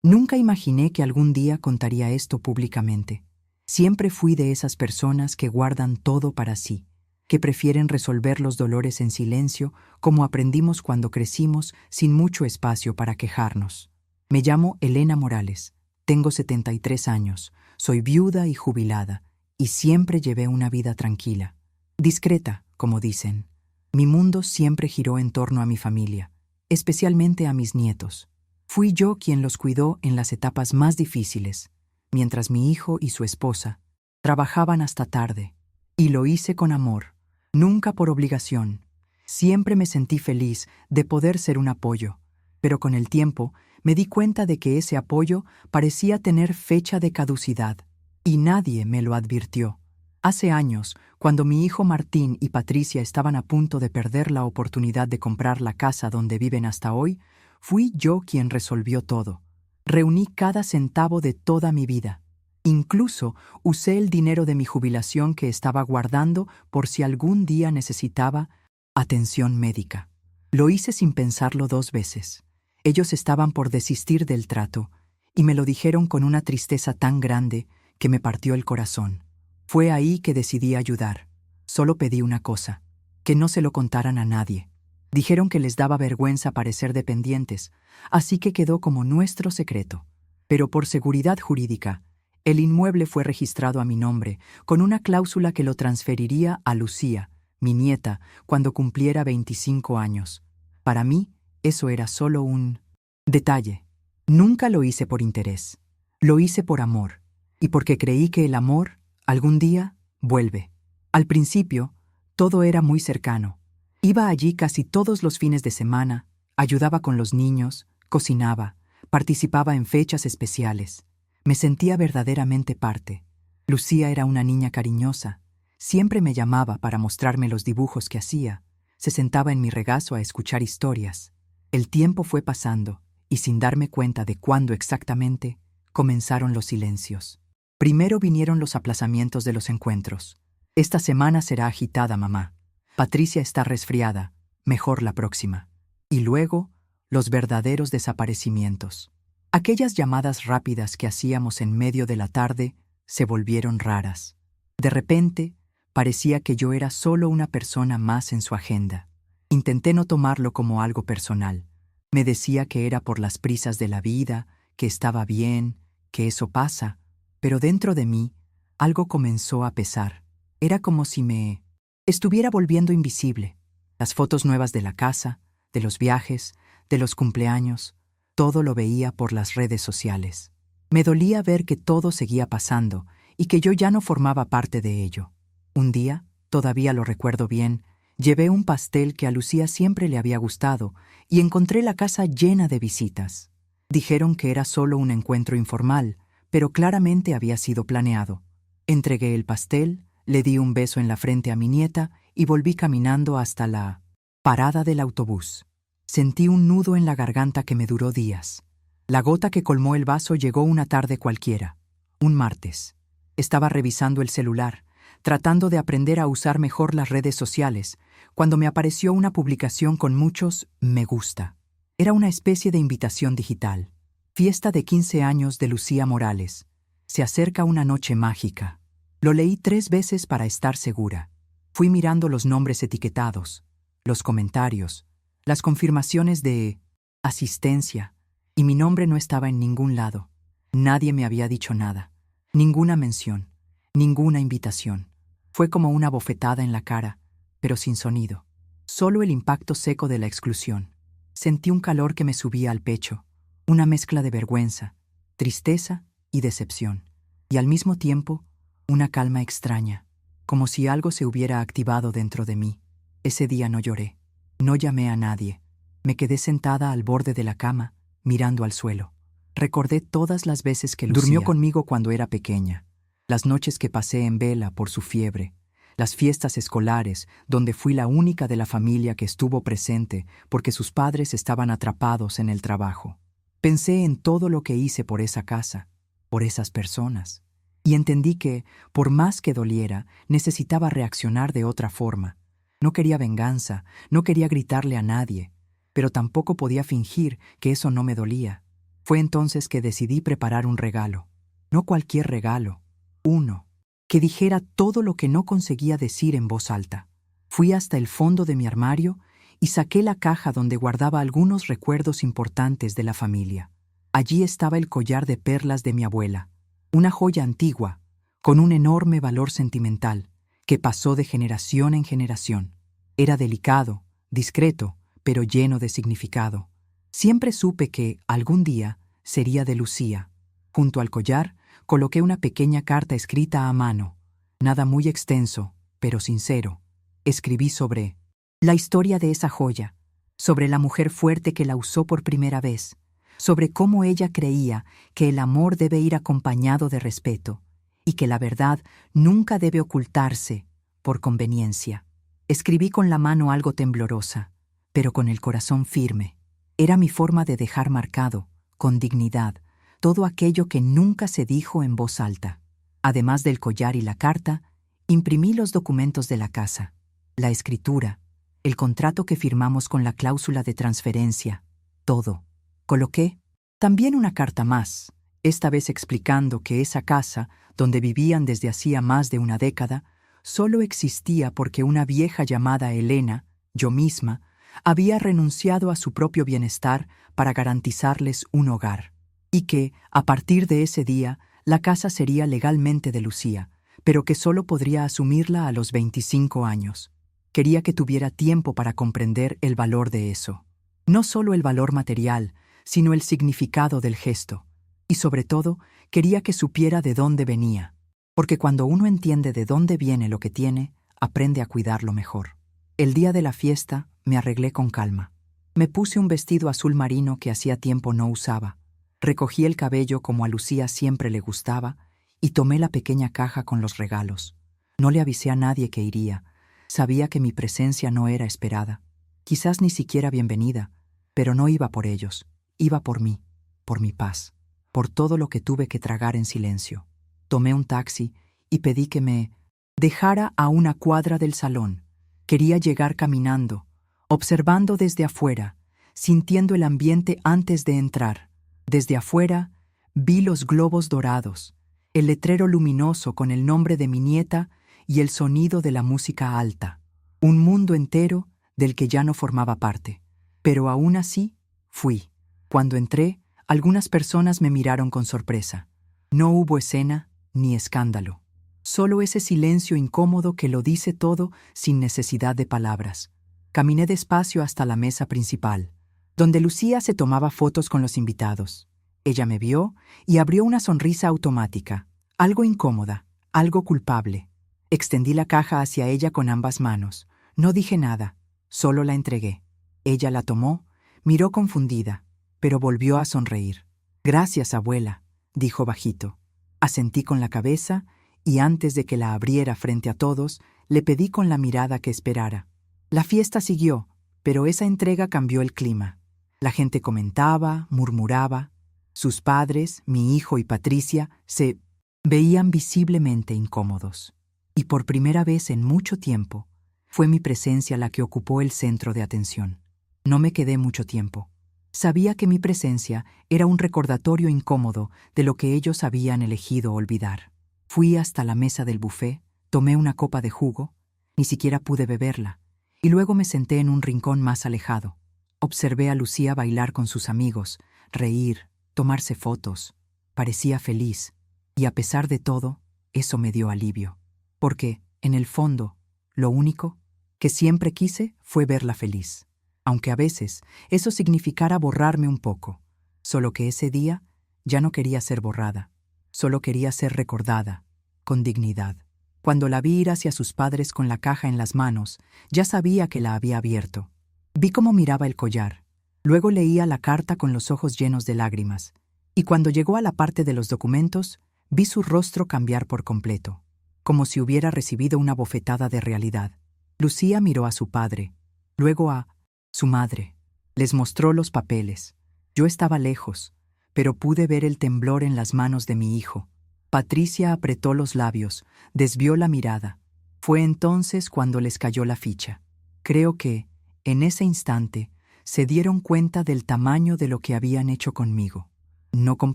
Nunca imaginé que algún día contaría esto públicamente. Siempre fui de esas personas que guardan todo para sí, que prefieren resolver los dolores en silencio, como aprendimos cuando crecimos, sin mucho espacio para quejarnos. Me llamo Elena Morales, tengo 73 años, soy viuda y jubilada, y siempre llevé una vida tranquila. Discreta, como dicen. Mi mundo siempre giró en torno a mi familia, especialmente a mis nietos. Fui yo quien los cuidó en las etapas más difíciles, mientras mi hijo y su esposa trabajaban hasta tarde. Y lo hice con amor, nunca por obligación. Siempre me sentí feliz de poder ser un apoyo, pero con el tiempo me di cuenta de que ese apoyo parecía tener fecha de caducidad, y nadie me lo advirtió. Hace años, cuando mi hijo Martín y Patricia estaban a punto de perder la oportunidad de comprar la casa donde viven hasta hoy, fui yo quien resolvió todo. Reuní cada centavo de toda mi vida. Incluso usé el dinero de mi jubilación que estaba guardando por si algún día necesitaba atención médica. Lo hice sin pensarlo 2 veces. Ellos estaban por desistir del trato, y me lo dijeron con una tristeza tan grande que me partió el corazón. Fue ahí que decidí ayudar. Solo pedí una cosa: que no se lo contaran a nadie. Dijeron que les daba vergüenza parecer dependientes, así que quedó como nuestro secreto. Pero por seguridad jurídica, el inmueble fue registrado a mi nombre, con una cláusula que lo transferiría a Lucía, mi nieta, cuando cumpliera 25 años. Para mí, eso era solo un detalle. Nunca lo hice por interés. Lo hice por amor, y porque creí que el amor, algún día, vuelve. Al principio, todo era muy cercano. Iba allí casi todos los fines de semana, ayudaba con los niños, cocinaba, participaba en fechas especiales. Me sentía verdaderamente parte. Lucía era una niña cariñosa. Siempre me llamaba para mostrarme los dibujos que hacía. Se sentaba en mi regazo a escuchar historias. El tiempo fue pasando, y sin darme cuenta de cuándo exactamente, comenzaron los silencios. Primero vinieron los aplazamientos de los encuentros. Esta semana será agitada, mamá. Patricia está resfriada, mejor la próxima. Y luego, los verdaderos desaparecimientos. Aquellas llamadas rápidas que hacíamos en medio de la tarde se volvieron raras. De repente, parecía que yo era solo una persona más en su agenda. Intenté no tomarlo como algo personal. Me decía que era por las prisas de la vida, que estaba bien, que eso pasa, pero dentro de mí, algo comenzó a pesar. Era como si me estuviera volviendo invisible. Las fotos nuevas de la casa, de los viajes, de los cumpleaños, todo lo veía por las redes sociales. Me dolía ver que todo seguía pasando y que yo ya no formaba parte de ello. Un día, todavía lo recuerdo bien, llevé un pastel que a Lucía siempre le había gustado y encontré la casa llena de visitas. Dijeron que era solo un encuentro informal, pero claramente había sido planeado. Entregué el pastel, le di un beso en la frente a mi nieta y volví caminando hasta la parada del autobús. Sentí un nudo en la garganta que me duró días. La gota que colmó el vaso llegó una tarde cualquiera, un martes. Estaba revisando el celular, tratando de aprender a usar mejor las redes sociales, cuando me apareció una publicación con muchos me gusta. Era una especie de invitación digital. Fiesta de 15 años de Lucía Morales. Se acerca una noche mágica. Lo leí 3 veces para estar segura. Fui mirando los nombres etiquetados, los comentarios, las confirmaciones de asistencia, y mi nombre no estaba en ningún lado. Nadie me había dicho nada, ninguna mención, ninguna invitación. Fue como una bofetada en la cara, pero sin sonido. Solo el impacto seco de la exclusión. Sentí un calor que me subía al pecho, una mezcla de vergüenza, tristeza y decepción, y al mismo tiempo, una calma extraña, como si algo se hubiera activado dentro de mí. Ese día no lloré, no llamé a nadie. Me quedé sentada al borde de la cama, mirando al suelo. Recordé todas las veces que Lucía durmió conmigo cuando era pequeña, las noches que pasé en vela por su fiebre, las fiestas escolares donde fui la única de la familia que estuvo presente porque sus padres estaban atrapados en el trabajo. Pensé en todo lo que hice por esa casa, por esas personas. Y entendí que, por más que doliera, necesitaba reaccionar de otra forma. No quería venganza, no quería gritarle a nadie, pero tampoco podía fingir que eso no me dolía. Fue entonces que decidí preparar un regalo. No cualquier regalo, uno, que dijera todo lo que no conseguía decir en voz alta. Fui hasta el fondo de mi armario y saqué la caja donde guardaba algunos recuerdos importantes de la familia. Allí estaba el collar de perlas de mi abuela, una joya antigua, con un enorme valor sentimental, que pasó de generación en generación. Era delicado, discreto, pero lleno de significado. Siempre supe que, algún día, sería de Lucía. Junto al collar, coloqué una pequeña carta escrita a mano. Nada muy extenso, pero sincero. Escribí sobre la historia de esa joya, sobre la mujer fuerte que la usó por primera vez, sobre cómo ella creía que el amor debe ir acompañado de respeto y que la verdad nunca debe ocultarse por conveniencia. Escribí con la mano algo temblorosa, pero con el corazón firme. Era mi forma de dejar marcado, con dignidad, todo aquello que nunca se dijo en voz alta. Además del collar y la carta, imprimí los documentos de la casa, la escritura, el contrato que firmamos con la cláusula de transferencia, todo. Coloqué también una carta más, esta vez explicando que esa casa, donde vivían desde hacía más de una década, solo existía porque una vieja llamada Elena, yo misma, había renunciado a su propio bienestar para garantizarles un hogar, y que, a partir de ese día, la casa sería legalmente de Lucía, pero que solo podría asumirla a los 25 años. Quería que tuviera tiempo para comprender el valor de eso. No solo el valor material, sino el significado del gesto. Y sobre todo, quería que supiera de dónde venía. Porque cuando uno entiende de dónde viene lo que tiene, aprende a cuidarlo mejor. El día de la fiesta me arreglé con calma. Me puse un vestido azul marino que hacía tiempo no usaba. Recogí el cabello como a Lucía siempre le gustaba y tomé la pequeña caja con los regalos. No le avisé a nadie que iría. Sabía que mi presencia no era esperada, quizás ni siquiera bienvenida, pero no iba por ellos, iba por mí, por mi paz, por todo lo que tuve que tragar en silencio. Tomé un taxi y pedí que me dejara a una cuadra del salón. Quería llegar caminando, observando desde afuera, sintiendo el ambiente antes de entrar. Desde afuera vi los globos dorados, el letrero luminoso con el nombre de mi nieta y el sonido de la música alta. Un mundo entero del que ya no formaba parte. Pero aún así, fui. Cuando entré, algunas personas me miraron con sorpresa. No hubo escena ni escándalo. Solo ese silencio incómodo que lo dice todo sin necesidad de palabras. Caminé despacio hasta la mesa principal, donde Lucía se tomaba fotos con los invitados. Ella me vio y abrió una sonrisa automática, algo incómoda, algo culpable. Extendí la caja hacia ella con ambas manos. No dije nada, solo la entregué. Ella la tomó, miró confundida, pero volvió a sonreír. «Gracias, abuela», dijo bajito. Asentí con la cabeza y antes de que la abriera frente a todos, le pedí con la mirada que esperara. La fiesta siguió, pero esa entrega cambió el clima. La gente comentaba, murmuraba. Sus padres, mi hijo y Patricia, se veían visiblemente incómodos. Y por primera vez en mucho tiempo, fue mi presencia la que ocupó el centro de atención. No me quedé mucho tiempo. Sabía que mi presencia era un recordatorio incómodo de lo que ellos habían elegido olvidar. Fui hasta la mesa del buffet, tomé una copa de jugo, ni siquiera pude beberla, y luego me senté en un rincón más alejado. Observé a Lucía bailar con sus amigos, reír, tomarse fotos. Parecía feliz, y a pesar de todo, eso me dio alivio. Porque, en el fondo, lo único que siempre quise fue verla feliz. Aunque a veces eso significara borrarme un poco. Solo que ese día ya no quería ser borrada. Solo quería ser recordada, con dignidad. Cuando la vi ir hacia sus padres con la caja en las manos, ya sabía que la había abierto. Vi cómo miraba el collar. Luego leía la carta con los ojos llenos de lágrimas. Y cuando llegó a la parte de los documentos, vi su rostro cambiar por completo, como si hubiera recibido una bofetada de realidad. Lucía miró a su padre, luego a su madre. Les mostró los papeles. Yo estaba lejos, pero pude ver el temblor en las manos de mi hijo. Patricia apretó los labios, desvió la mirada. Fue entonces cuando les cayó la ficha. Creo que, en ese instante, se dieron cuenta del tamaño de lo que habían hecho conmigo. no con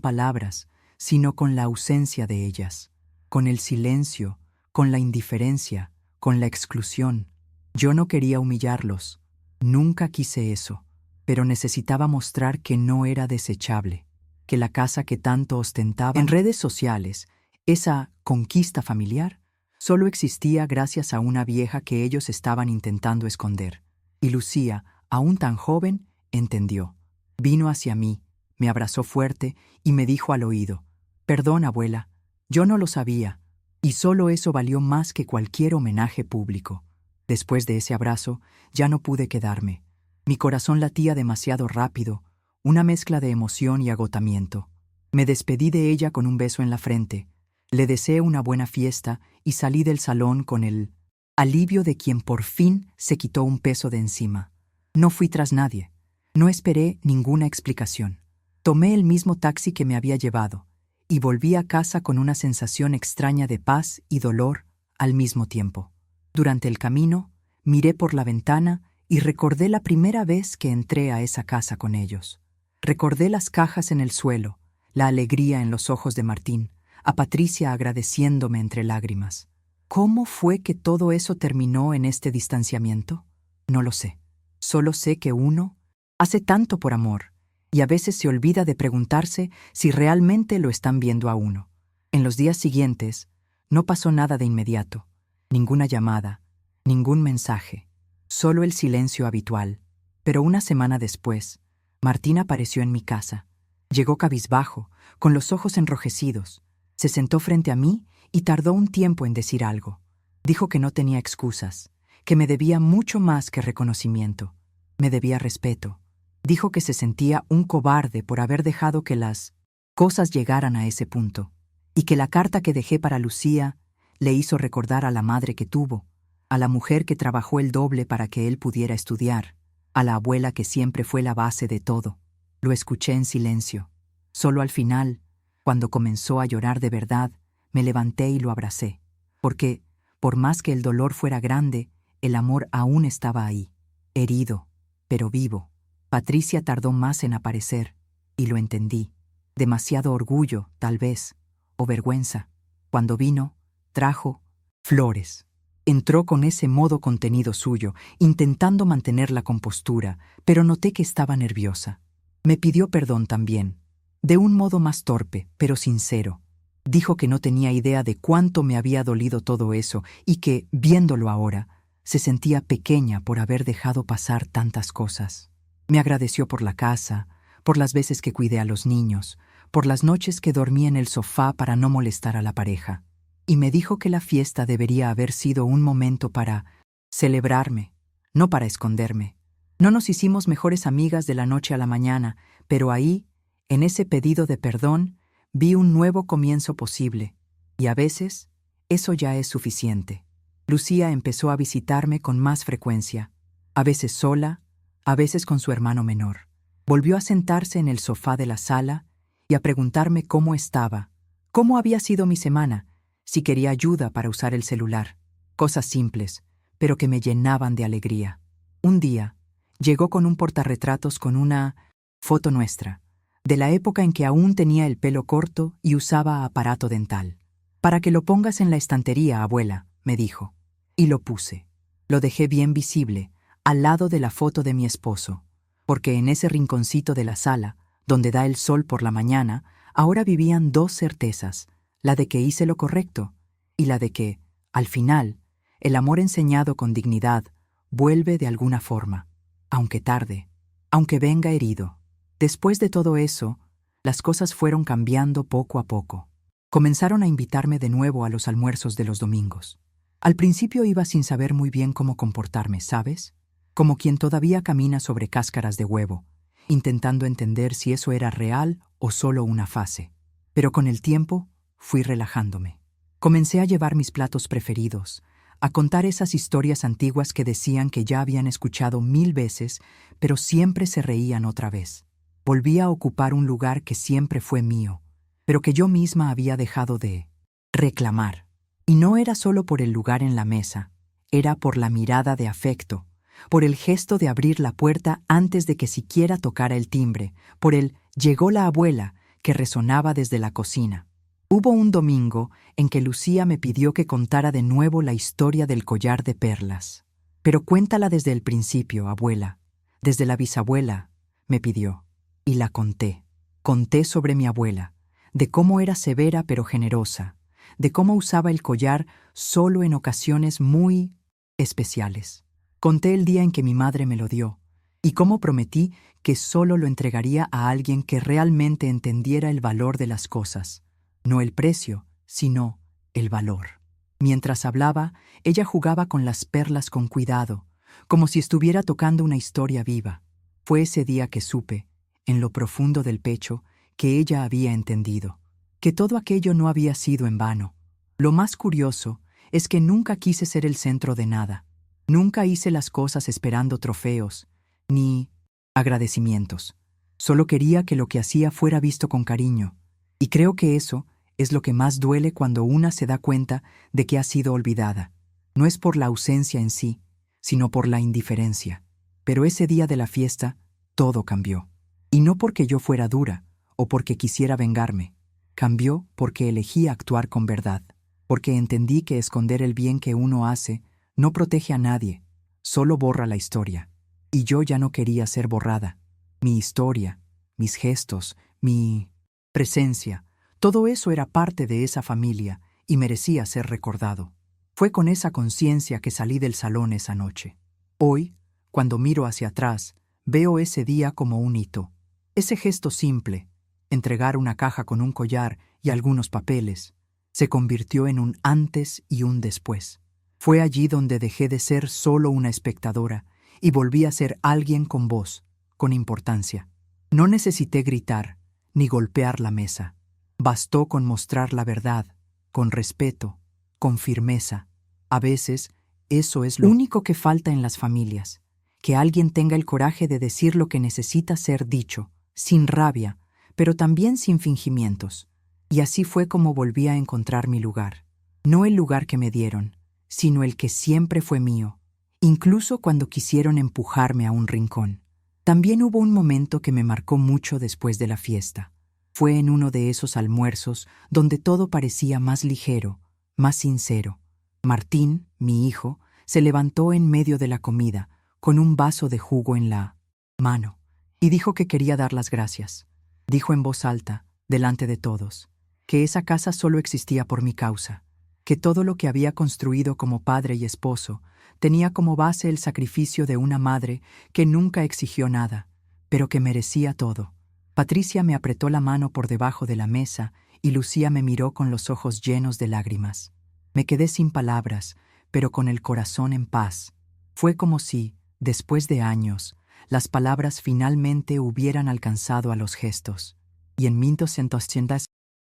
palabras, sino con la ausencia de ellas, con el silencio, con la indiferencia, con la exclusión. Yo no quería humillarlos, nunca quise eso, pero necesitaba mostrar que no era desechable, que la casa que tanto ostentaba en redes sociales, esa conquista familiar, solo existía gracias a una vieja que ellos estaban intentando esconder. Y Lucía, aún tan joven, entendió. Vino hacia mí, me abrazó fuerte y me dijo al oído: «Perdón, abuela, yo no lo sabía». Y solo eso valió más que cualquier homenaje público. Después de ese abrazo, ya no pude quedarme. Mi corazón latía demasiado rápido, una mezcla de emoción y agotamiento. Me despedí de ella con un beso en la frente, le deseé una buena fiesta y salí del salón con el alivio de quien por fin se quitó un peso de encima. No fui tras nadie, no esperé ninguna explicación. Tomé el mismo taxi que me había llevado y volví a casa con una sensación extraña de paz y dolor al mismo tiempo. Durante el camino, miré por la ventana y recordé la primera vez que entré a esa casa con ellos. Recordé las cajas en el suelo, la alegría en los ojos de Martín, a Patricia agradeciéndome entre lágrimas. ¿Cómo fue que todo eso terminó en este distanciamiento? No lo sé. Solo sé que uno hace tanto por amor y a veces se olvida de preguntarse si realmente lo están viendo a uno. En los días siguientes, no pasó nada de inmediato. Ninguna llamada, ningún mensaje, solo el silencio habitual. Pero una semana después, Martín apareció en mi casa. Llegó cabizbajo, con los ojos enrojecidos. Se sentó frente a mí y tardó un tiempo en decir algo. Dijo que no tenía excusas, que me debía mucho más que reconocimiento. Me debía respeto. Dijo que se sentía un cobarde por haber dejado que las cosas llegaran a ese punto, y que la carta que dejé para Lucía le hizo recordar a la madre que tuvo, a la mujer que trabajó el doble para que él pudiera estudiar, a la abuela que siempre fue la base de todo. Lo escuché en silencio. Solo al final, cuando comenzó a llorar de verdad, me levanté y lo abracé, porque, por más que el dolor fuera grande, el amor aún estaba ahí, herido, pero vivo. Patricia tardó más en aparecer, y lo entendí. Demasiado orgullo, tal vez, o vergüenza. Cuando vino, trajo flores. Entró con ese modo contenido suyo, intentando mantener la compostura, pero noté que estaba nerviosa. Me pidió perdón también, de un modo más torpe, pero sincero. Dijo que no tenía idea de cuánto me había dolido todo eso y que, viéndolo ahora, se sentía pequeña por haber dejado pasar tantas cosas. Me agradeció por la casa, por las veces que cuidé a los niños, por las noches que dormí en el sofá para no molestar a la pareja. Y me dijo que la fiesta debería haber sido un momento para celebrarme, no para esconderme. No nos hicimos mejores amigas de la noche a la mañana, pero ahí, en ese pedido de perdón, vi un nuevo comienzo posible, y a veces eso ya es suficiente. Lucía empezó a visitarme con más frecuencia, a veces sola, a veces con su hermano menor. Volvió a sentarse en el sofá de la sala y a preguntarme cómo estaba, cómo había sido mi semana, si quería ayuda para usar el celular. Cosas simples, pero que me llenaban de alegría. Un día, llegó con un portarretratos con una foto nuestra, de la época en que aún tenía el pelo corto y usaba aparato dental. «Para que lo pongas en la estantería, abuela», me dijo. Y lo puse. Lo dejé bien visible, al lado de la foto de mi esposo, porque en ese rinconcito de la sala, donde da el sol por la mañana, ahora vivían dos certezas, la de que hice lo correcto y la de que, al final, el amor enseñado con dignidad vuelve de alguna forma, aunque tarde, aunque venga herido. Después de todo eso, las cosas fueron cambiando poco a poco. Comenzaron a invitarme de nuevo a los almuerzos de los domingos. Al principio iba sin saber muy bien cómo comportarme, ¿sabes? Como quien todavía camina sobre cáscaras de huevo, intentando entender si eso era real o solo una fase. Pero con el tiempo, fui relajándome. Comencé a llevar mis platos preferidos, a contar esas historias antiguas que decían que ya habían escuchado 1000 veces, pero siempre se reían otra vez. Volví a ocupar un lugar que siempre fue mío, pero que yo misma había dejado de reclamar. Y no era solo por el lugar en la mesa, era por la mirada de afecto, por el gesto de abrir la puerta antes de que siquiera tocara el timbre, por el «llegó la abuela» que resonaba desde la cocina. Hubo un domingo en que Lucía me pidió que contara de nuevo la historia del collar de perlas. Pero cuéntala desde el principio, abuela. Desde la bisabuela, me pidió. Y la conté. Conté sobre mi abuela, de cómo era severa pero generosa, de cómo usaba el collar solo en ocasiones muy especiales. Conté el día en que mi madre me lo dio, y cómo prometí que solo lo entregaría a alguien que realmente entendiera el valor de las cosas. No el precio, sino el valor. Mientras hablaba, ella jugaba con las perlas con cuidado, como si estuviera tocando una historia viva. Fue ese día que supe, en lo profundo del pecho, que ella había entendido, que todo aquello no había sido en vano. Lo más curioso es que nunca quise ser el centro de nada. Nunca hice las cosas esperando trofeos, ni agradecimientos. Solo quería que lo que hacía fuera visto con cariño, y creo que eso es lo que más duele cuando una se da cuenta de que ha sido olvidada. No es por la ausencia en sí, sino por la indiferencia. Pero ese día de la fiesta, todo cambió. Y no porque yo fuera dura, o porque quisiera vengarme. Cambió porque elegí actuar con verdad, porque entendí que esconder el bien que uno hace no protege a nadie, solo borra la historia. Y yo ya no quería ser borrada. Mi historia, mis gestos, mi presencia, todo eso era parte de esa familia y merecía ser recordado. Fue con esa conciencia que salí del salón esa noche. Hoy, cuando miro hacia atrás, veo ese día como un hito. Ese gesto simple, entregar una caja con un collar y algunos papeles, se convirtió en un antes y un después. Fue allí donde dejé de ser solo una espectadora y volví a ser alguien con voz, con importancia. No necesité gritar ni golpear la mesa. Bastó con mostrar la verdad, con respeto, con firmeza. A veces, eso es lo único que falta en las familias, que alguien tenga el coraje de decir lo que necesita ser dicho, sin rabia, pero también sin fingimientos. Y así fue como volví a encontrar mi lugar. No el lugar que me dieron, sino el que siempre fue mío, incluso cuando quisieron empujarme a un rincón. También hubo un momento que me marcó mucho después de la fiesta. Fue en uno de esos almuerzos donde todo parecía más ligero, más sincero. Martín, mi hijo, se levantó en medio de la comida, con un vaso de jugo en la mano, y dijo que quería dar las gracias. Dijo en voz alta, delante de todos, que esa casa solo existía por mi causa, que todo lo que había construido como padre y esposo tenía como base el sacrificio de una madre que nunca exigió nada, pero que merecía todo. Patricia me apretó la mano por debajo de la mesa y Lucía me miró con los ojos llenos de lágrimas. Me quedé sin palabras, pero con el corazón en paz. Fue como si, después de años, las palabras finalmente hubieran alcanzado a los gestos. Y en 1900,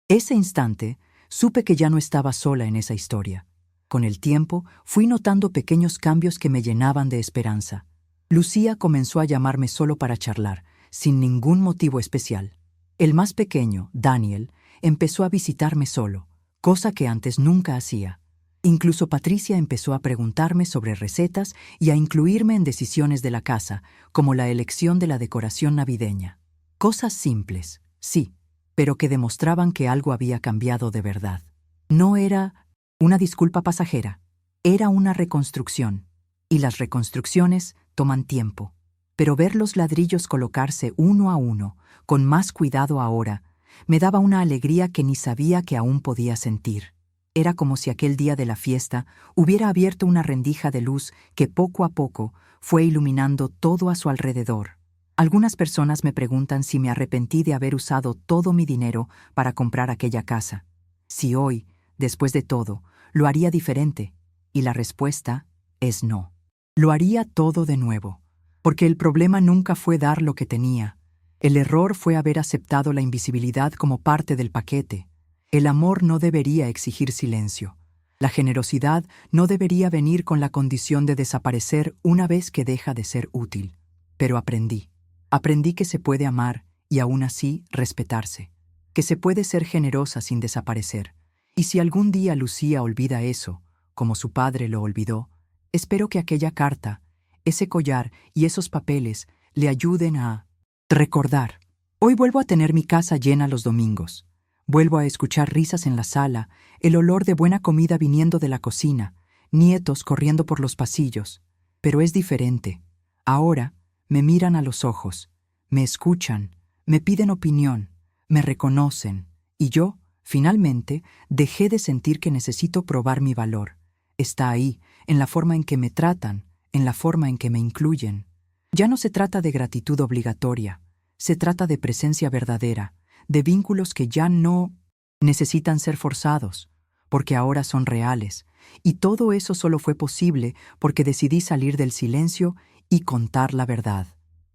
ese instante, supe que ya no estaba sola en esa historia. Con el tiempo, fui notando pequeños cambios que me llenaban de esperanza. Lucía comenzó a llamarme solo para charlar, sin ningún motivo especial. El más pequeño, Daniel, empezó a visitarme solo, cosa que antes nunca hacía. Incluso Patricia empezó a preguntarme sobre recetas y a incluirme en decisiones de la casa, como la elección de la decoración navideña. Cosas simples, sí, pero que demostraban que algo había cambiado de verdad. No era una disculpa pasajera, era una reconstrucción. Y las reconstrucciones toman tiempo. Pero ver los ladrillos colocarse uno a uno, con más cuidado ahora, me daba una alegría que ni sabía que aún podía sentir. Era como si aquel día de la fiesta hubiera abierto una rendija de luz que poco a poco fue iluminando todo a su alrededor. Algunas personas me preguntan si me arrepentí de haber usado todo mi dinero para comprar aquella casa. Si hoy, después de todo, lo haría diferente. Y la respuesta es no. Lo haría todo de nuevo. Porque el problema nunca fue dar lo que tenía. El error fue haber aceptado la invisibilidad como parte del paquete. El amor no debería exigir silencio. La generosidad no debería venir con la condición de desaparecer una vez que deja de ser útil. Pero aprendí. Aprendí que se puede amar y aún así respetarse. Que se puede ser generosa sin desaparecer. Y si algún día Lucía olvida eso, como su padre lo olvidó, espero que aquella carta, ese collar y esos papeles le ayuden a recordar Hoy vuelvo a tener mi casa llena los domingos. Vuelvo a escuchar risas en la sala, el olor de buena comida viniendo de la cocina, nietos corriendo por los pasillos. Pero es diferente. Ahora me miran a los ojos, me escuchan, me piden opinión, me reconocen, y yo, finalmente, dejé de sentir que necesito probar mi valor. Está ahí, en la forma en que me tratan, en la forma en que me incluyen. Ya no se trata de gratitud obligatoria, se trata de presencia verdadera, de vínculos que ya no necesitan ser forzados, porque ahora son reales, y todo eso solo fue posible porque decidí salir del silencio y contar la verdad,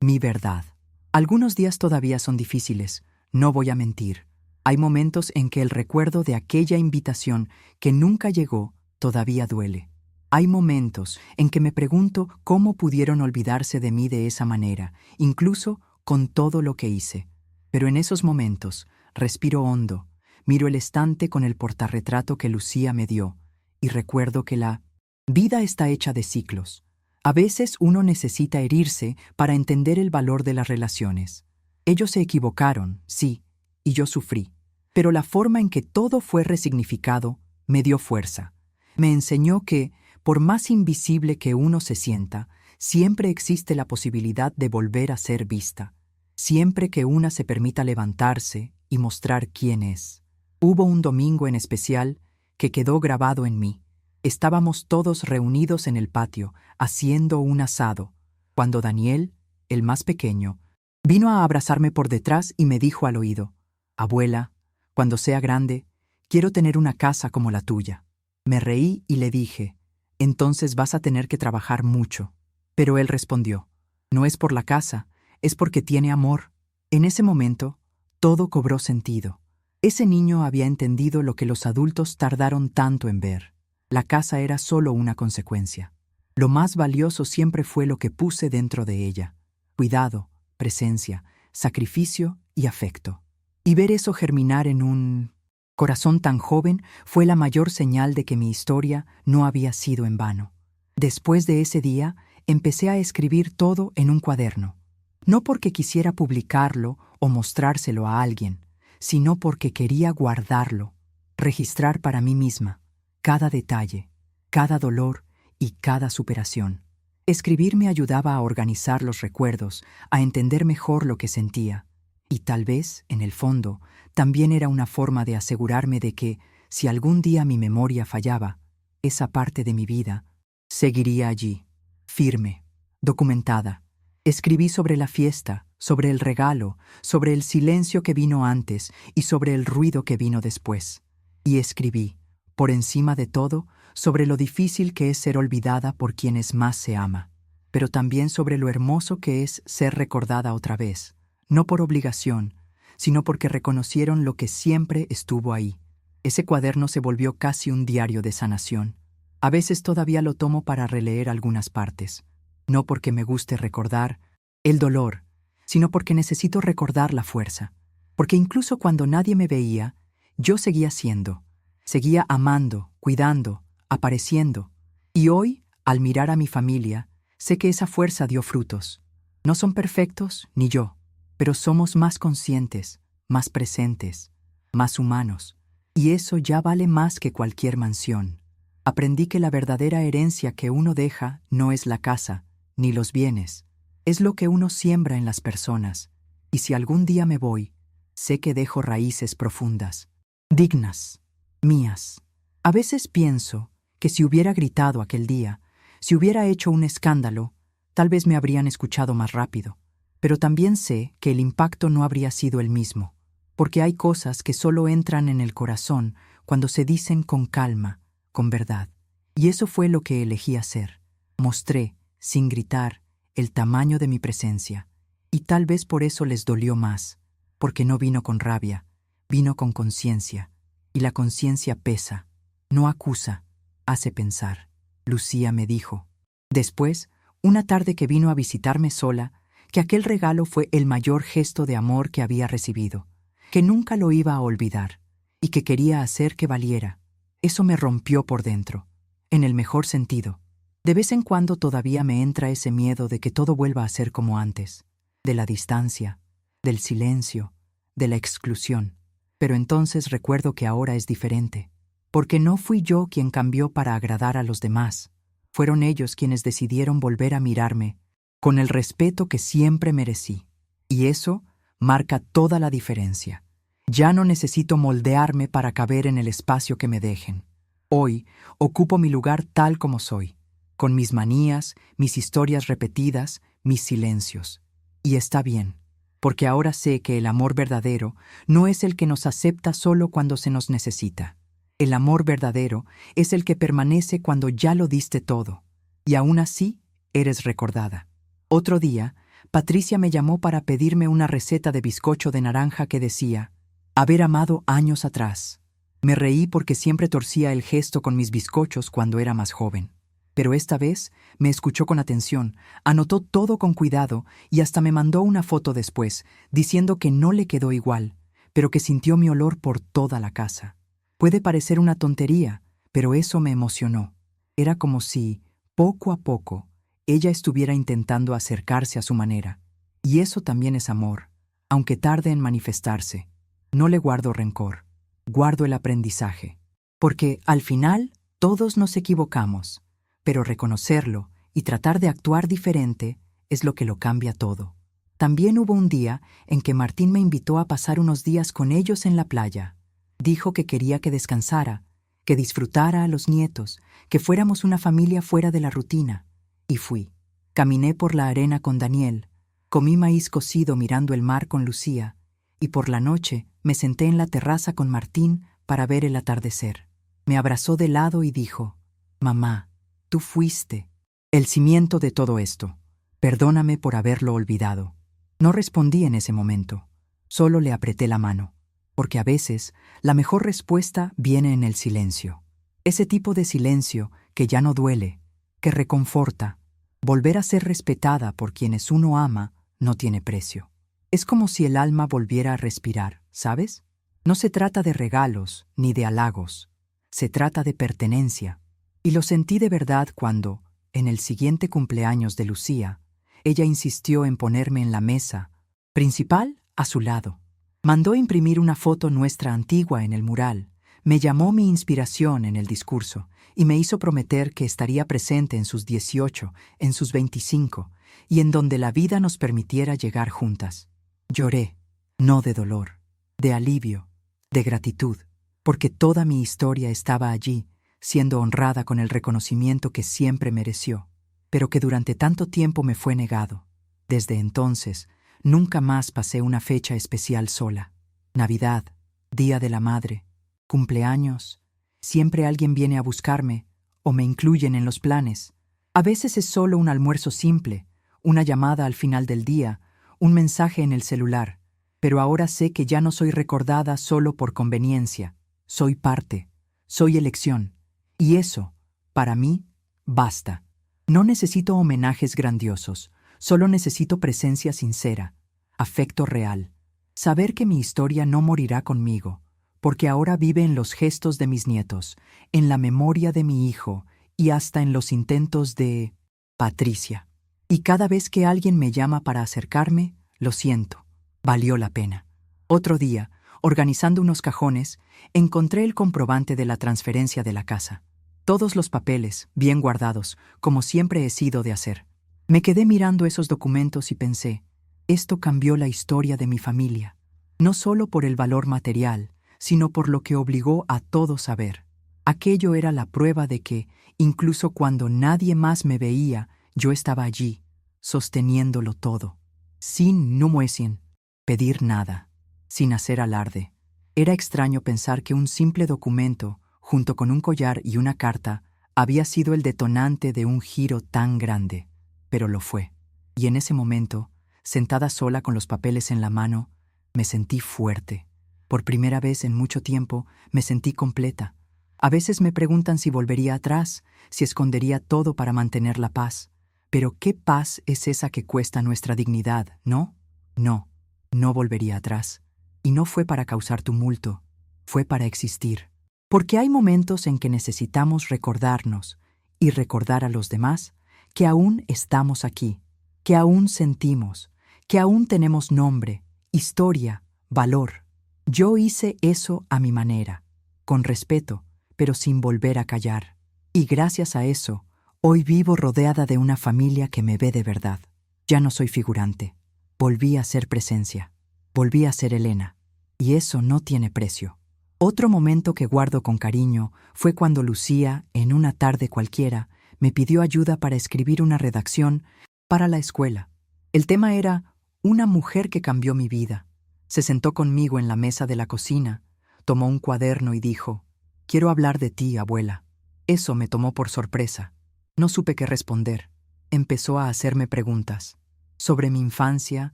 mi verdad. Algunos días todavía son difíciles, no voy a mentir. Hay momentos en que el recuerdo de aquella invitación que nunca llegó todavía duele. Hay momentos en que me pregunto cómo pudieron olvidarse de mí de esa manera, incluso con todo lo que hice. Pero en esos momentos, respiro hondo, miro el estante con el portarretrato que Lucía me dio, y recuerdo que la vida está hecha de ciclos. A veces uno necesita herirse para entender el valor de las relaciones. Ellos se equivocaron, sí, y yo sufrí. Pero la forma en que todo fue resignificado me dio fuerza. Me enseñó que, por más invisible que uno se sienta, siempre existe la posibilidad de volver a ser vista. Siempre que una se permita levantarse y mostrar quién es. Hubo un domingo en especial que quedó grabado en mí. Estábamos todos reunidos en el patio, haciendo un asado, cuando Daniel, el más pequeño, vino a abrazarme por detrás y me dijo al oído: «Abuela, cuando sea grande, quiero tener una casa como la tuya». Me reí y le dije: «Entonces vas a tener que trabajar mucho». Pero él respondió: «No es por la casa, es porque tiene amor». En ese momento, todo cobró sentido. Ese niño había entendido lo que los adultos tardaron tanto en ver. La casa era solo una consecuencia. Lo más valioso siempre fue lo que puse dentro de ella: cuidado, presencia, sacrificio y afecto. Y ver eso germinar en un corazón tan joven fue la mayor señal de que mi historia no había sido en vano. Después de ese día, empecé a escribir todo en un cuaderno. No porque quisiera publicarlo o mostrárselo a alguien, sino porque quería guardarlo, registrar para mí misma cada detalle, cada dolor y cada superación. Escribir me ayudaba a organizar los recuerdos, a entender mejor lo que sentía. Y tal vez, en el fondo, también era una forma de asegurarme de que, si algún día mi memoria fallaba, esa parte de mi vida seguiría allí, firme, documentada. Escribí sobre la fiesta, sobre el regalo, sobre el silencio que vino antes y sobre el ruido que vino después. Y escribí, por encima de todo, sobre lo difícil que es ser olvidada por quienes más se ama, pero también sobre lo hermoso que es ser recordada otra vez, no por obligación, sino porque reconocieron lo que siempre estuvo ahí. Ese cuaderno se volvió casi un diario de sanación. A veces todavía lo tomo para releer algunas partes, no porque me guste recordar el dolor, sino porque necesito recordar la fuerza, porque incluso cuando nadie me veía, yo seguía siendo, seguía amando, cuidando, apareciendo, y hoy, al mirar a mi familia, sé que esa fuerza dio frutos. No son perfectos, ni yo, pero somos más conscientes, más presentes, más humanos, y eso ya vale más que cualquier mansión. Aprendí que la verdadera herencia que uno deja no es la casa, ni los bienes, es lo que uno siembra en las personas, y si algún día me voy, sé que dejo raíces profundas, dignas, mías. A veces pienso que si hubiera gritado aquel día, si hubiera hecho un escándalo, tal vez me habrían escuchado más rápido. Pero también sé que el impacto no habría sido el mismo, porque hay cosas que solo entran en el corazón cuando se dicen con calma, con verdad. Y eso fue lo que elegí hacer. Mostré, sin gritar, el tamaño de mi presencia. Y tal vez por eso les dolió más, porque no vino con rabia, vino con conciencia. Y la conciencia pesa, no acusa, hace pensar. Lucía me dijo, después, una tarde que vino a visitarme sola, que aquel regalo fue el mayor gesto de amor que había recibido, que nunca lo iba a olvidar, y que quería hacer que valiera. Eso me rompió por dentro, en el mejor sentido. De vez en cuando todavía me entra ese miedo de que todo vuelva a ser como antes, de la distancia, del silencio, de la exclusión. Pero entonces recuerdo que ahora es diferente, porque no fui yo quien cambió para agradar a los demás. Fueron ellos quienes decidieron volver a mirarme con el respeto que siempre merecí. Y eso marca toda la diferencia. Ya no necesito moldearme para caber en el espacio que me dejen. Hoy ocupo mi lugar tal como soy, con mis manías, mis historias repetidas, mis silencios. Y está bien, porque ahora sé que el amor verdadero no es el que nos acepta solo cuando se nos necesita. El amor verdadero es el que permanece cuando ya lo diste todo, y aún así eres recordada. Otro día, Patricia me llamó para pedirme una receta de bizcocho de naranja que decía, haber amado años atrás. Me reí porque siempre torcía el gesto con mis bizcochos cuando era más joven. Pero esta vez me escuchó con atención, anotó todo con cuidado y hasta me mandó una foto después, diciendo que no le quedó igual, pero que sintió mi olor por toda la casa. Puede parecer una tontería, pero eso me emocionó. Era como si, poco a poco, ella estuviera intentando acercarse a su manera. Y eso también es amor, aunque tarde en manifestarse. No le guardo rencor, guardo el aprendizaje. Porque, al final, todos nos equivocamos, pero reconocerlo y tratar de actuar diferente es lo que lo cambia todo. También hubo un día en que Martín me invitó a pasar unos días con ellos en la playa. Dijo que quería que descansara, que disfrutara a los nietos, que fuéramos una familia fuera de la rutina. Y fui. Caminé por la arena con Daniel, comí maíz cocido mirando el mar con Lucía, y por la noche me senté en la terraza con Martín para ver el atardecer. Me abrazó de lado y dijo, «Mamá, tú fuiste el cimiento de todo esto. Perdóname por haberlo olvidado». No respondí en ese momento, solo le apreté la mano, porque a veces la mejor respuesta viene en el silencio. Ese tipo de silencio que ya no duele, que reconforta. Volver a ser respetada por quienes uno ama no tiene precio. Es como si el alma volviera a respirar, ¿sabes? No se trata de regalos ni de halagos, se trata de pertenencia. Y lo sentí de verdad cuando, en el siguiente cumpleaños de Lucía, ella insistió en ponerme en la mesa principal a su lado. Mandó imprimir una foto nuestra antigua en el mural, me llamó mi inspiración en el discurso y me hizo prometer que estaría presente en sus 18, en sus 25, y en donde la vida nos permitiera llegar juntas. Lloré, no de dolor, de alivio, de gratitud, porque toda mi historia estaba allí, siendo honrada con el reconocimiento que siempre mereció, pero que durante tanto tiempo me fue negado. Desde entonces, nunca más pasé una fecha especial sola. Navidad, Día de la Madre, cumpleaños, siempre alguien viene a buscarme o me incluyen en los planes. A veces es solo un almuerzo simple, una llamada al final del día, un mensaje en el celular, pero ahora sé que ya no soy recordada solo por conveniencia. Soy parte, soy elección, y eso, para mí, basta. No necesito homenajes grandiosos, solo necesito presencia sincera, afecto real. Saber que mi historia no morirá conmigo, porque ahora vive en los gestos de mis nietos, en la memoria de mi hijo y hasta en los intentos de Patricia. Y cada vez que alguien me llama para acercarme, lo siento, valió la pena. Otro día, organizando unos cajones, encontré el comprobante de la transferencia de la casa. Todos los papeles, bien guardados, como siempre he sido de hacer. Me quedé mirando esos documentos y pensé, esto cambió la historia de mi familia, no solo por el valor material, sino por lo que obligó a todos a ver. Aquello era la prueba de que, incluso cuando nadie más me veía, yo estaba allí, sosteniéndolo todo, sin sin pedir nada, sin hacer alarde. Era extraño pensar que un simple documento, junto con un collar y una carta, había sido el detonante de un giro tan grande, pero lo fue. Y en ese momento, sentada sola con los papeles en la mano, me sentí fuerte. Por primera vez en mucho tiempo, me sentí completa. A veces me preguntan si volvería atrás, si escondería todo para mantener la paz. Pero ¿qué paz es esa que cuesta nuestra dignidad, no? No, no volvería atrás. Y no fue para causar tumulto, fue para existir. Porque hay momentos en que necesitamos recordarnos y recordar a los demás que aún estamos aquí, que aún sentimos, que aún tenemos nombre historia, valor. Yo hice eso a mi manera, con respeto, pero sin volver a callar. Y gracias a eso, hoy vivo rodeada de una familia que me ve de verdad. Ya no soy figurante. Volví a ser presencia. Volví a ser Elena. Y eso no tiene precio. Otro momento que guardo con cariño fue cuando Lucía, en una tarde cualquiera, me pidió ayuda para escribir una redacción para la escuela. El tema era una mujer que cambió mi vida. Se sentó conmigo en la mesa de la cocina, tomó un cuaderno y dijo: «Quiero hablar de ti, abuela». Eso me tomó por sorpresa. No supe qué responder. Empezó a hacerme preguntas. Sobre mi infancia,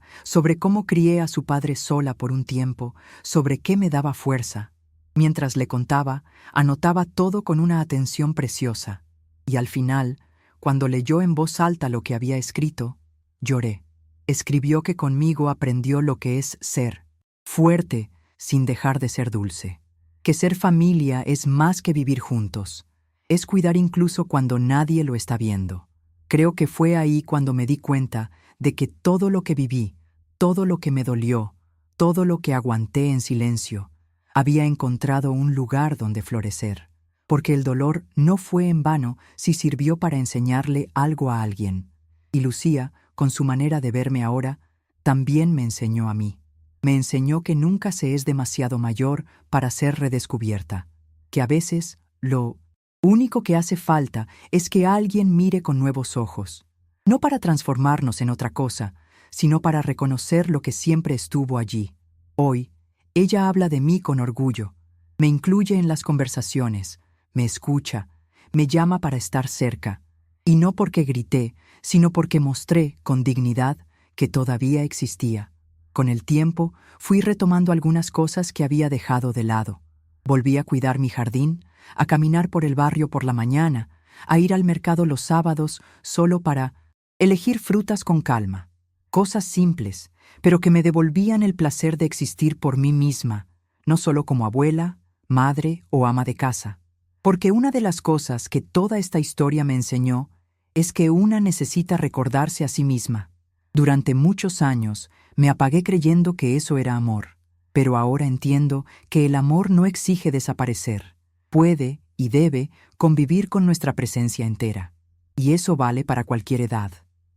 sobre cómo crié a su padre sola por un tiempo, sobre qué me daba fuerza. Mientras le contaba, anotaba todo con una atención preciosa. Y al final, cuando leyó en voz alta lo que había escrito, lloré. Escribió que conmigo aprendió lo que es ser fuerte sin dejar de ser dulce. Que ser familia es más que vivir juntos. Es cuidar incluso cuando nadie lo está viendo. Creo que fue ahí cuando me di cuenta de que todo lo que viví, todo lo que me dolió, todo lo que aguanté en silencio, había encontrado un lugar donde florecer. Porque el dolor no fue en vano si sirvió para enseñarle algo a alguien. Y Lucía, con su manera de verme ahora, también me enseñó a mí. Me enseñó que nunca se es demasiado mayor para ser redescubierta. Que a veces lo único que hace falta es que alguien mire con nuevos ojos. No para transformarnos en otra cosa, sino para reconocer lo que siempre estuvo allí. Hoy, ella habla de mí con orgullo. Me incluye en las conversaciones, me escucha, me llama para estar cerca. Y no porque grité, sino porque mostré, con dignidad, que todavía existía. Con el tiempo, fui retomando algunas cosas que había dejado de lado. Volví a cuidar mi jardín, a caminar por el barrio por la mañana, a ir al mercado los sábados solo para elegir frutas con calma. Cosas simples, pero que me devolvían el placer de existir por mí misma, no solo como abuela, madre o ama de casa. Porque una de las cosas que toda esta historia me enseñó es que una necesita recordarse a sí misma. Durante muchos años me apagué creyendo que eso era amor, pero ahora entiendo que el amor no exige desaparecer. Puede y debe convivir con nuestra presencia entera. Y eso vale para cualquier edad.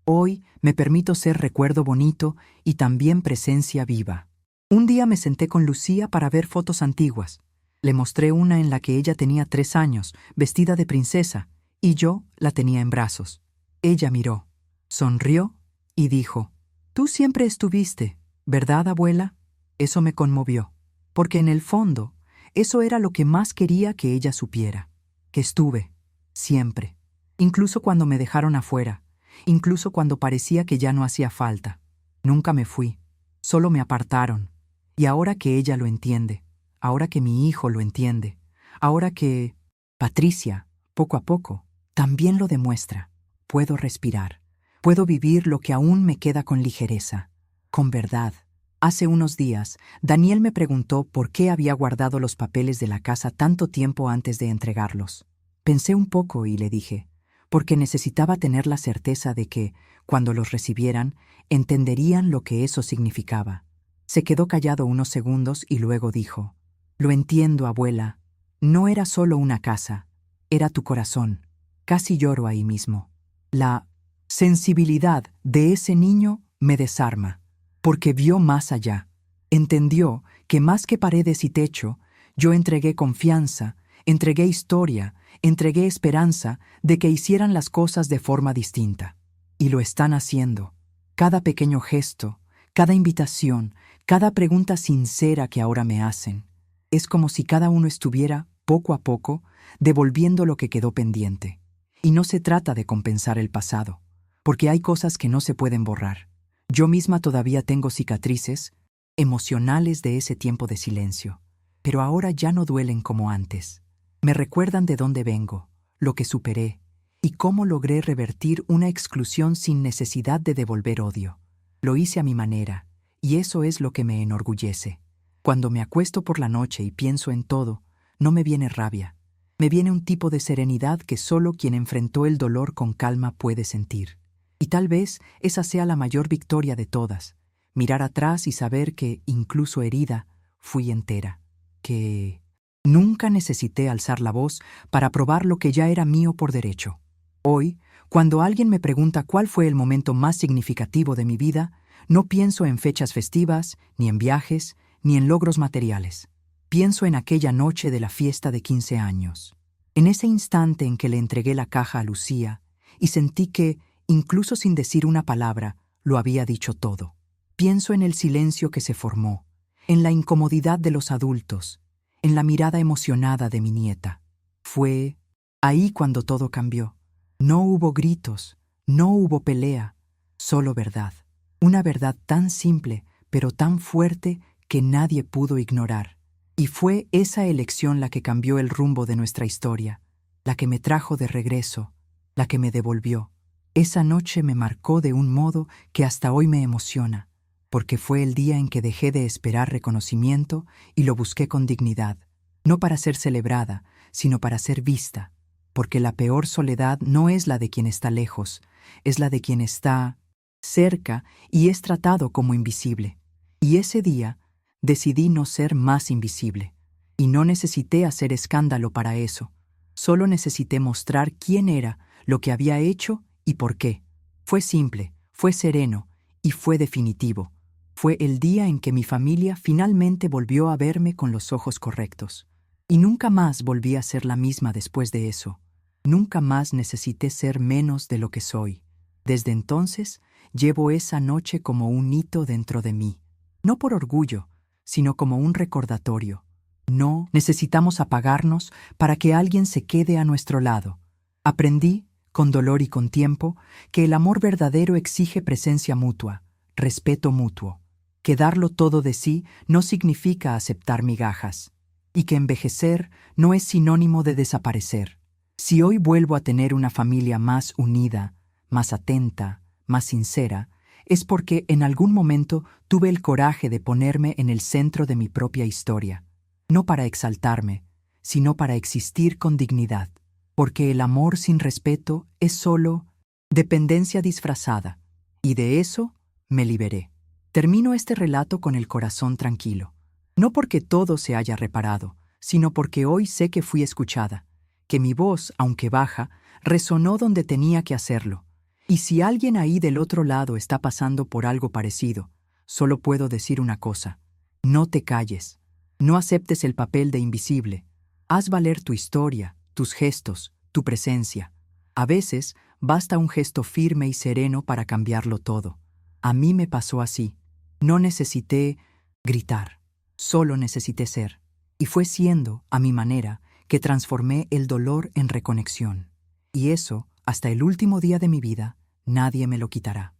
Hoy me permito ser recuerdo bonito y también presencia viva. Un día me senté con Lucía para ver fotos antiguas. Le mostré una en la que ella tenía 3 años, vestida de princesa, y yo la tenía en brazos. Ella miró, sonrió y dijo: «Tú siempre estuviste, ¿verdad, abuela?». Eso me conmovió, porque en el fondo, eso era lo que más quería que ella supiera, que estuve, siempre, incluso cuando me dejaron afuera, incluso cuando parecía que ya no hacía falta. Nunca me fui, solo me apartaron. Y ahora que ella lo entiende, ahora que mi hijo lo entiende, ahora que Patricia, poco a poco, también lo demuestra, puedo respirar, puedo vivir lo que aún me queda con ligereza, con verdad. Hace unos días, Daniel me preguntó por qué había guardado los papeles de la casa tanto tiempo antes de entregarlos. Pensé un poco y le dije: porque necesitaba tener la certeza de que, cuando los recibieran, entenderían lo que eso significaba. Se quedó callado unos segundos y luego dijo: «Lo entiendo, abuela. No era solo una casa, era tu corazón». Casi lloro ahí mismo. La sensibilidad de ese niño me desarma, porque vio más allá. Entendió que más que paredes y techo, yo entregué confianza, entregué historia, entregué esperanza de que hicieran las cosas de forma distinta. Y lo están haciendo. Cada pequeño gesto, cada invitación, cada pregunta sincera que ahora me hacen, es como si cada uno estuviera, poco a poco, devolviendo lo que quedó pendiente. Y no se trata de compensar el pasado, porque hay cosas que no se pueden borrar. Yo misma todavía tengo cicatrices emocionales de ese tiempo de silencio, pero ahora ya no duelen como antes. Me recuerdan de dónde vengo, lo que superé, y cómo logré revertir una exclusión sin necesidad de devolver odio. Lo hice a mi manera, y eso es lo que me enorgullece. Cuando me acuesto por la noche y pienso en todo, no me viene rabia. Me viene un tipo de serenidad que solo quien enfrentó el dolor con calma puede sentir. Y tal vez esa sea la mayor victoria de todas, mirar atrás y saber que, incluso herida, fui entera, que nunca necesité alzar la voz para probar lo que ya era mío por derecho. Hoy, cuando alguien me pregunta cuál fue el momento más significativo de mi vida, no pienso en fechas festivas, ni en viajes, ni en logros materiales. Pienso en aquella noche de la fiesta de 15 años. En ese instante en que le entregué la caja a Lucía y sentí que, incluso sin decir una palabra, lo había dicho todo. Pienso en el silencio que se formó, en la incomodidad de los adultos, en la mirada emocionada de mi nieta. Fue ahí cuando todo cambió. No hubo gritos, no hubo pelea, solo verdad. Una verdad tan simple, pero tan fuerte que nadie pudo ignorar. Y fue esa elección la que cambió el rumbo de nuestra historia, la que me trajo de regreso, la que me devolvió. Esa noche me marcó de un modo que hasta hoy me emociona, porque fue el día en que dejé de esperar reconocimiento y lo busqué con dignidad, no para ser celebrada, sino para ser vista, porque la peor soledad no es la de quien está lejos, es la de quien está cerca y es tratado como invisible. Y ese día decidí no ser más invisible, y no necesité hacer escándalo para eso. Solo necesité mostrar quién era, lo que había hecho y por qué. Fue simple, fue sereno y fue definitivo. Fue el día en que mi familia finalmente volvió a verme con los ojos correctos. Y nunca más volví a ser la misma después de eso. Nunca más necesité ser menos de lo que soy. Desde entonces, llevo esa noche como un hito dentro de mí. No por orgullo, sino como un recordatorio. No necesitamos apagarnos para que alguien se quede a nuestro lado. Aprendí, con dolor y con tiempo, que el amor verdadero exige presencia mutua, respeto mutuo, que darlo todo de sí no significa aceptar migajas, y que envejecer no es sinónimo de desaparecer. Si hoy vuelvo a tener una familia más unida, más atenta, más sincera, es porque en algún momento tuve el coraje de ponerme en el centro de mi propia historia, no para exaltarme, sino para existir con dignidad, porque el amor sin respeto es solo dependencia disfrazada, y de eso me liberé. Termino este relato con el corazón tranquilo, no porque todo se haya reparado, sino porque hoy sé que fui escuchada, que mi voz, aunque baja, resonó donde tenía que hacerlo. Y si alguien ahí del otro lado está pasando por algo parecido, solo puedo decir una cosa: no te calles, no aceptes el papel de invisible, haz valer tu historia, tus gestos, tu presencia. A veces basta un gesto firme y sereno para cambiarlo todo. A mí me pasó así. No necesité gritar, solo necesité ser. Y fue siendo, a mi manera, que transformé el dolor en reconexión. Y eso, hasta el último día de mi vida, nadie me lo quitará.